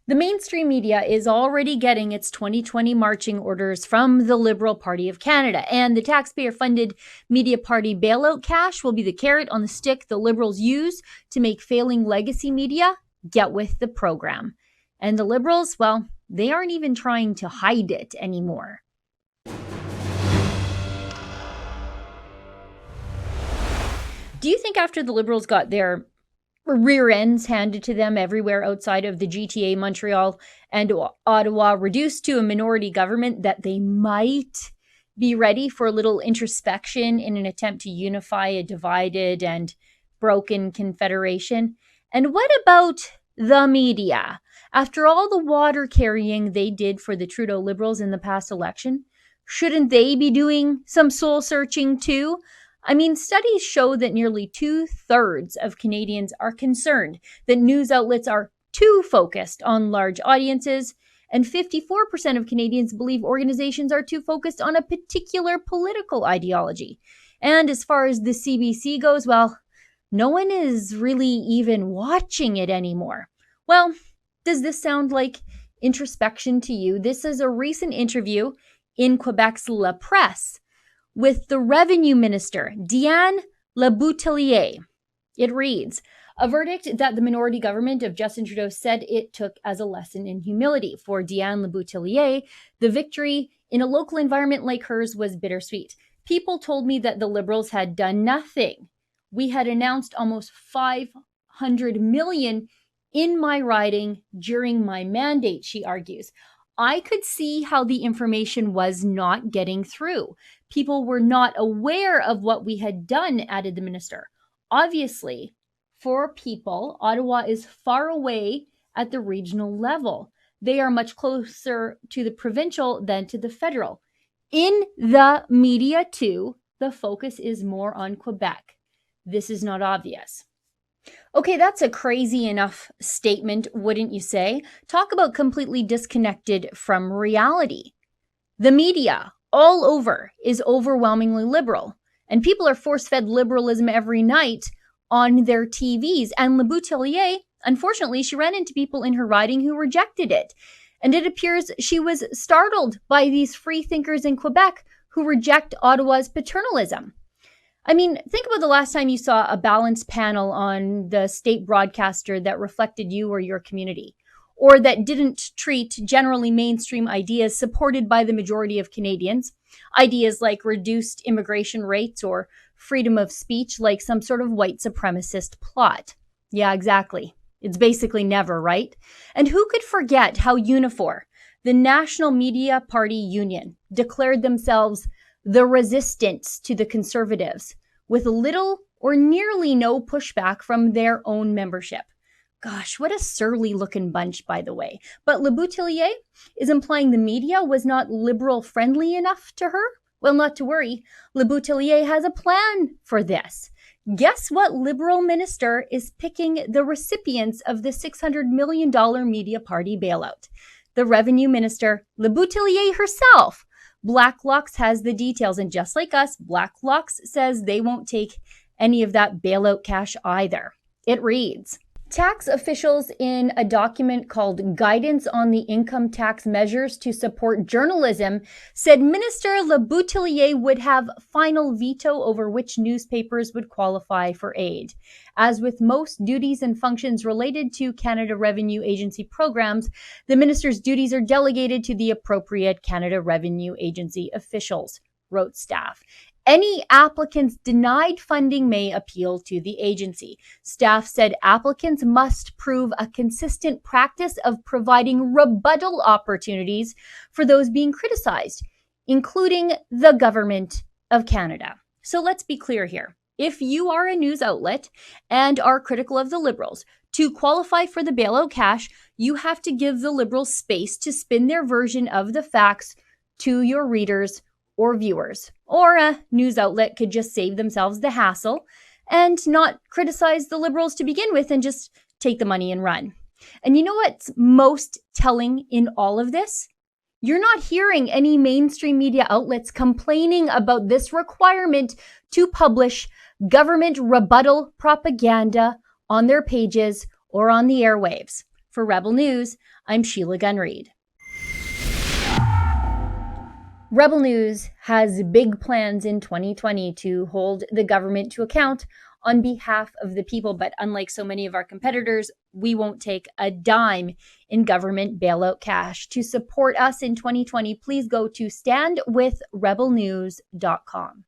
The mainstream media is already getting its 2020 marching orders from the Liberal Party of Canada, and the taxpayer-funded media party bailout cash will be the carrot on the stick the Liberals use to make failing legacy media get with the program. And the Liberals, well, they aren't even trying to hide it anymore. Do you think after the Liberals got their rear ends handed to them everywhere outside of the GTA, Montreal, and Ottawa, reduced to a minority government, that they might be ready for a little introspection in an attempt to unify a divided and broken confederation? And what about the media? After all the water carrying they did for the Trudeau Liberals in the past election, shouldn't they be doing some soul searching too? I mean, studies show that nearly 2/3 of Canadians are concerned that news outlets are too focused on large audiences, and 54% of Canadians believe organizations are too focused on a particular political ideology. And as far as the CBC goes, well, no one is really even watching it anymore. Well, does this sound like introspection to you? This is a recent interview in Quebec's La Presse with the Revenue Minister, Diane Leboutillier. It reads, a verdict that the minority government of Justin Trudeau said it took as a lesson in humility. For Diane Leboutillier, the victory in a local environment like hers was bittersweet. People told me that the Liberals had done nothing. We had announced almost $500 million in my riding during my mandate, she argues. I could see how the information was not getting through. People were not aware of what we had done, added the minister. Obviously, for people, Ottawa is far away at the regional level. They are much closer to the provincial than to the federal. In the media, too, the focus is more on Quebec. This is not obvious. Okay, that's a crazy enough statement, wouldn't you say? Talk about completely disconnected from reality. The media all over is overwhelmingly liberal, and people are force-fed liberalism every night on their TVs. And Leboutillier, unfortunately, she ran into people in her riding who rejected it. And it appears she was startled by these free thinkers in Quebec who reject Ottawa's paternalism. I mean, think about the last time you saw a balanced panel on the state broadcaster that reflected you or your community, or that didn't treat generally mainstream ideas supported by the majority of Canadians, ideas like reduced immigration rates or freedom of speech, like some sort of white supremacist plot. Yeah, exactly. It's basically never, right? And who could forget how Unifor, the National Media Party Union, declared themselves the resistance to the Conservatives, with little or nearly no pushback from their own membership. Gosh, what a surly-looking bunch, by the way. But Leboutillier is implying the media was not liberal-friendly enough to her? Well, not to worry. Leboutillier has a plan for this. Guess what Liberal minister is picking the recipients of the $600 million media party bailout? The Revenue Minister, Leboutillier herself. Blacklock's has the details, and just like us, Blacklock's says they won't take any of that bailout cash either. It reads, tax officials in a document called Guidance on the Income Tax Measures to Support Journalism said Minister Leboutillier would have final veto over which newspapers would qualify for aid. As with most duties and functions related to Canada Revenue Agency programs, the minister's duties are delegated to the appropriate Canada Revenue Agency officials, wrote staff. Any applicants denied funding may appeal to the agency. Staff said applicants must prove a consistent practice of providing rebuttal opportunities for those being criticized, including the Government of Canada. So let's be clear here. If you are a news outlet and are critical of the Liberals, to qualify for the bailout cash, you have to give the Liberals space to spin their version of the facts to your readers or viewers. Or a news outlet could just save themselves the hassle and not criticize the Liberals to begin with and just take the money and run. And you know what's most telling in all of this? You're not hearing any mainstream media outlets complaining about this requirement to publish government rebuttal propaganda on their pages or on the airwaves. For Rebel News, I'm Sheila Gunn Reid. Rebel News has big plans in 2020 to hold the government to account on behalf of the people. But unlike so many of our competitors, we won't take a dime in government bailout cash. To support us in 2020, please go to standwithrebelnews.com.